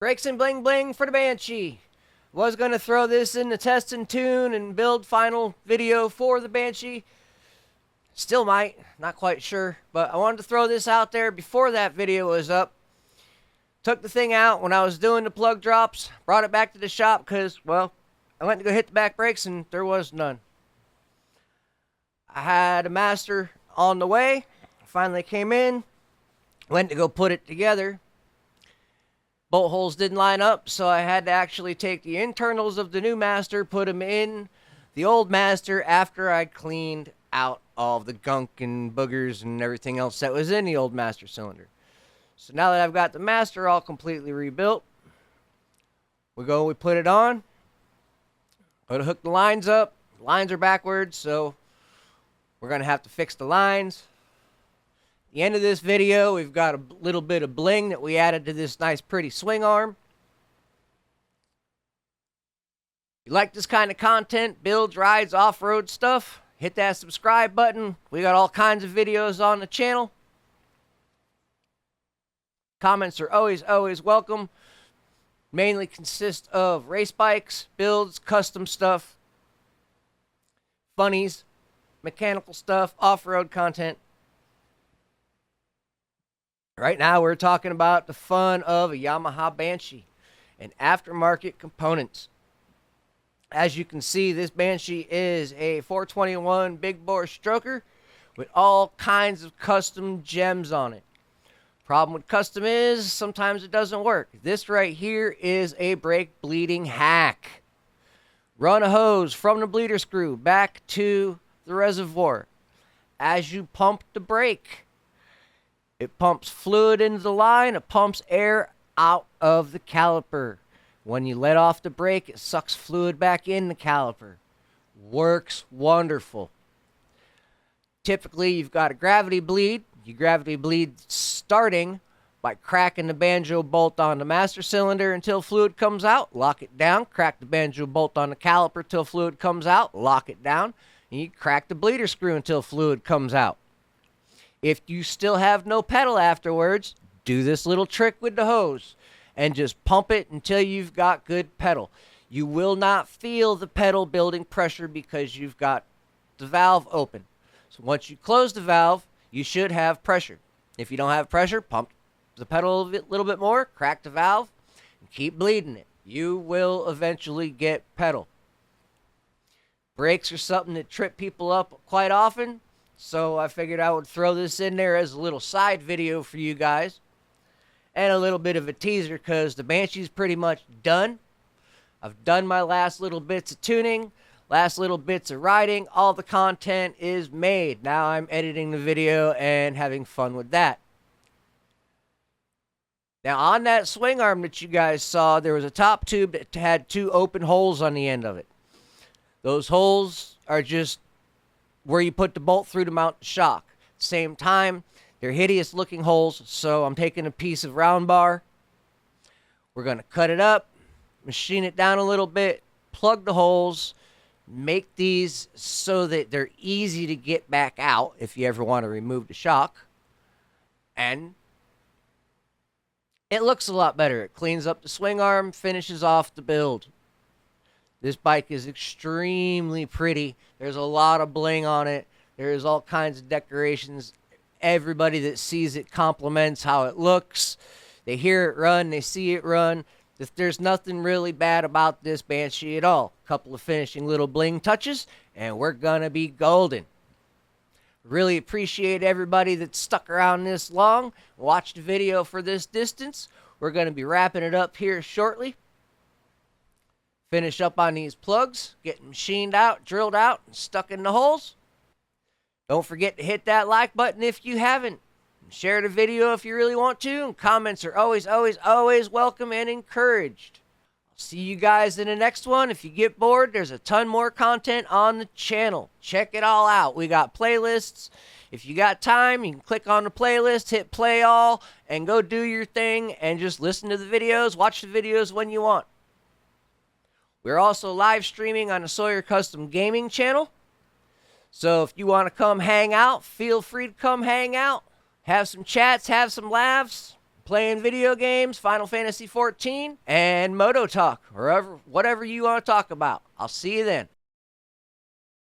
Brakes and bling bling for the Banshee. Was going to throw this in the test and tune and build final video for the Banshee. Still might, not quite sure. But I wanted to throw this out there before that video was up. Took the thing out when I was doing the plug drops. Brought it back to the shop because, well, I went to go hit the back brakes and there was none. I had a master on the way. Finally came in. Went to go put it together. Bolt holes didn't line up, so I had to actually take the internals of the new master, put them in the old master after I cleaned out all the gunk and boogers and everything else that was in the old master cylinder. So now that I've got the master all completely rebuilt, we put it on. Go to hook the lines up. The lines are backwards, so we're going to have to fix the lines. At the end of this video, we've got a little bit of bling that we added to this nice pretty swing arm. If you like this kind of content, builds, rides, off-road stuff, hit that subscribe button. We got all kinds of videos on the channel. Comments are always welcome. Mainly consist of race bikes, builds, custom stuff, funnies, mechanical stuff, off-road content. Right now we're talking about the fun of a Yamaha Banshee and aftermarket components. As you can see, this Banshee is a 421 big bore stroker with all kinds of custom gems on it. Problem with custom is sometimes it doesn't work. This right here is a brake bleeding hack. Run a hose from the bleeder screw back to the reservoir. As you pump the brake, it pumps fluid into the line. It pumps air out of the caliper. When you let off the brake, it sucks fluid back in the caliper. Works wonderful. Typically, you've got a gravity bleed. You gravity bleed starting by cracking the banjo bolt on the master cylinder until fluid comes out. Lock it down. Crack the banjo bolt on the caliper until fluid comes out. Lock it down. And you crack the bleeder screw until fluid comes out. If you still have no pedal afterwards, do this little trick with the hose and just pump it until you've got good pedal. You will not feel the pedal building pressure because you've got the valve open. So once you close the valve, you should have pressure. If you don't have pressure, pump the pedal a little bit more, crack the valve, and keep bleeding it. You will eventually get pedal. Brakes are something that trip people up quite often. So I figured I would throw this in there as a little side video for you guys. And a little bit of a teaser because the Banshee's pretty much done. I've done my last little bits of tuning, last little bits of riding. All the content is made. Now I'm editing the video and having fun with that. Now on that swing arm that you guys saw, there was a top tube that had 2 open holes on the end of it. Those holes are just where you put the bolt through to mount the shock. At the same time, they're hideous looking holes, so I'm taking a piece of round bar. We're going to cut it up, machine it down a little bit, plug the holes, make these so that they're easy to get back out if you ever want to remove the shock. And it looks a lot better. It cleans up the swing arm, finishes off the build. This bike is extremely pretty. There's a lot of bling on it. There's all kinds of decorations. Everybody that sees it compliments how it looks. They hear it run. They see it run. There's nothing really bad about this Banshee at all. A couple of finishing little bling touches, and we're going to be golden. Really appreciate everybody that stuck around this long. Watched the video for this distance. We're going to be wrapping it up here shortly. Finish up on these plugs, getting machined out, drilled out, and stuck in the holes. Don't forget to hit that like button if you haven't. Share the video if you really want to. And comments are always welcome and encouraged. I'll see you guys in the next one. If you get bored, there's a ton more content on the channel. Check it all out. We got playlists. If you got time, you can click on the playlist, hit play all, and go do your thing and just listen to the videos, watch the videos when you want. We're also live streaming on the Sawyer Custom Gaming channel. So if you want to come hang out, feel free to come hang out. Have some chats, have some laughs. playing video games, Final Fantasy 14, and Moto Talk, whatever you want to talk about. I'll see you then.